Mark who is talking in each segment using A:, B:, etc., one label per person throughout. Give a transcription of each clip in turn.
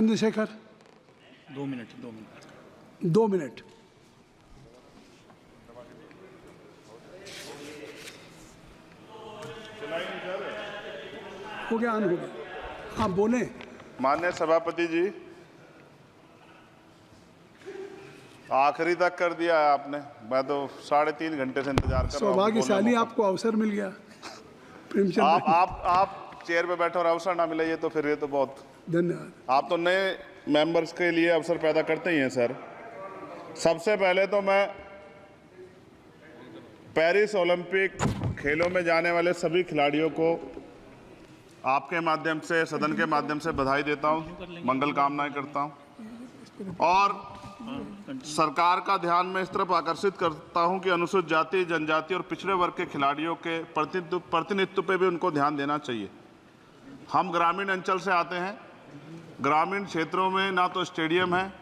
A: Chandrashekhar
B: 2 minute
A: 2 minute. हो गया, on हो गया। आप बोले।
C: माननीय सभापति जी, आखिरी तक कर दिया है आपने। मैं तो 3.5 घंटे से इंतजार कर रहा हूं।
A: सौभाग्यशाली आपको अवसर मिल गया। प्रेमचंद
C: आप चेयर पे बैठे और अवसर ना मिले, ये तो फिर ये तो बहुत
A: धन्यवाद।
C: आप तो नए मेंबर्स के लिए अवसर पैदा करते ही हैं सर। सबसे पहले तो मैं पेरिस ओलंपिक खेलों में जाने वाले सभी खिलाड़ियों को आपके माध्यम से, सदन के माध्यम से बधाई देता हूं, मंगल कामनाएं करता हूं और सरकार का ध्यान में इस तरफ आकर्षित करता हूं कि अनुसूचित जाति, जनजाति और पिछड़े वर्ग के खिलाड़ियों के प्रतिनिधित्व पे भी उनको ध्यान देना चाहिए। हम ग्रामीण अंचल से आते हैं। ग्रामीण क्षेत्रों में ना तो स्टेडियम है,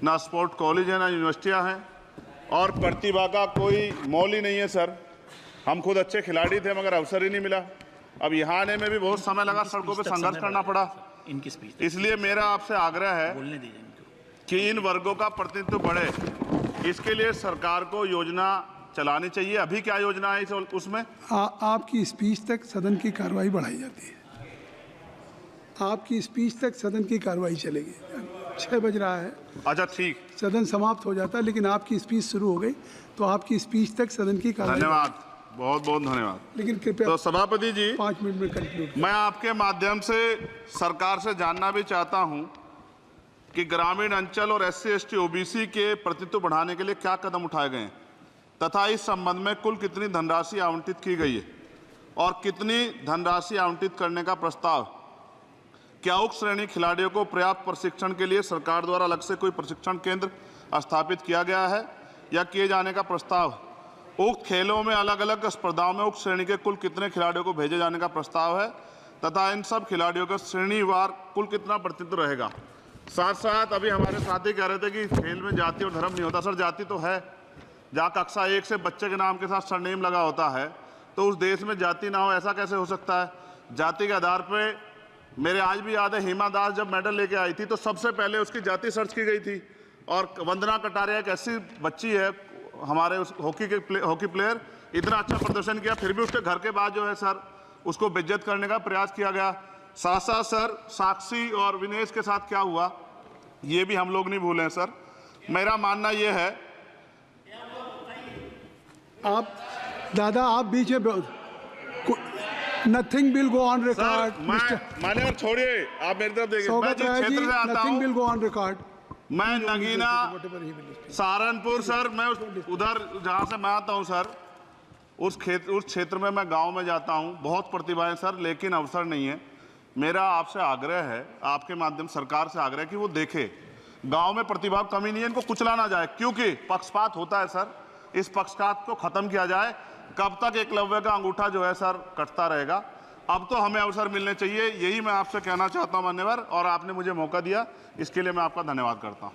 C: ना स्पोर्ट कॉलेज है, ना यूनिवर्सिटियां हैं और प्रतिभा का कोई मोल ही नहीं है सर। हम खुद अच्छे खिलाड़ी थे मगर अवसर ही नहीं मिला। अब यहाँ आने में भी बहुत समय लगा, सड़कों पे संघर्ष करना पड़ा। इसलिए मेरा आपसे आग्रह है कि इन वर्गों का प्रतिनिधित्व बढ़े। इसके लिए सरकार को योजना चलानी चाहिए। अभी क्या योजना है उसमें?
A: आपकी स्पीच तक सदन की कार्रवाई बढ़ाई जाती है। आपकी स्पीच तक सदन की कार्रवाई चलेगी। 6 बज रहा है।
C: अच्छा ठीक,
A: सदन समाप्त हो जाता है, लेकिन आपकी स्पीच शुरू हो गई तो आपकी स्पीच तक सदन की कार्रवाई।
C: धन्यवाद, बहुत बहुत धन्यवाद।
A: लेकिन कृपया
C: तो सभापति जी
A: 5 मिनट में कंक्लूड।
C: मैं आपके माध्यम से सरकार से जानना भी चाहता हूं कि ग्रामीण अंचल और SC, ST, OBC के प्रतिनिधित्व बढ़ाने के लिए क्या कदम उठाए गए हैं तथा इस संबंध में कुल कितनी धनराशि आवंटित की गई है और कितनी धनराशि आवंटित करने का प्रस्ताव। क्या उक्त श्रेणी खिलाड़ियों को पर्याप्त प्रशिक्षण के लिए सरकार द्वारा अलग से कोई प्रशिक्षण केंद्र स्थापित किया गया है या किए जाने का प्रस्ताव। उक्त खेलों में अलग अलग स्पर्धाओं में उक्त श्रेणी के कुल कितने खिलाड़ियों को भेजे जाने का प्रस्ताव है तथा इन सब खिलाड़ियों का श्रेणीवार कुल कितना प्रतिनिधित्व रहेगा। साथ साथ अभी हमारे साथी कह रहे थे कि खेल में जाति और धर्म नहीं होता। सर जाति तो है। जहाँ कक्षा 1 से बच्चे के नाम के साथ सरनेम लगा होता है तो उस देश में जाति ना हो, ऐसा कैसे हो सकता है? जाति के आधार पर मेरे आज भी याद है, हिमा दास जब मेडल लेके आई थी तो सबसे पहले उसकी जाति सर्च की गई थी। और वंदना कटारिया एक ऐसी बच्ची है, हमारे उस हॉकी प्लेयर, इतना अच्छा प्रदर्शन किया, फिर भी उसके घर के बाद जो है सर उसको बेइज्जत करने का प्रयास किया गया। साथ साथ सर साक्षी और विनेश के साथ क्या हुआ ये भी हम लोग नहीं भूलें सर। मेरा मानना ये है,
A: आप दादा आप बीच में nothing will go on record.
C: माने और छोड़िए, आप मेरी तरफ देखिए। मैं जिस क्षेत्र से आता हूं,
A: विल गो ऑन रिकॉर्ड।
C: मैं नगीना सहारनपुर सर, मैं उधर जहां से मैं आता हूं सर, उस क्षेत्र में मैं गांव में जाता हूं। बहुत प्रतिभाएं सर, लेकिन अवसर नहीं है। मेरा आपसे आग्रह है, आपके माध्यम सरकार से आग्रह है कि वो देखे गांव में प्रतिभा कमी नहीं है, इनको कुचला ना जाए क्योंकि पक्षपात होता है सर। इस पक्षपात को खत्म किया जाए। कब तक एकलव्य का अंगूठा जो है सर कटता रहेगा? अब तो हमें अवसर मिलने चाहिए। यही मैं आपसे कहना चाहता हूं मान्यवर, और आपने मुझे मौका दिया इसके लिए मैं आपका धन्यवाद करता हूं।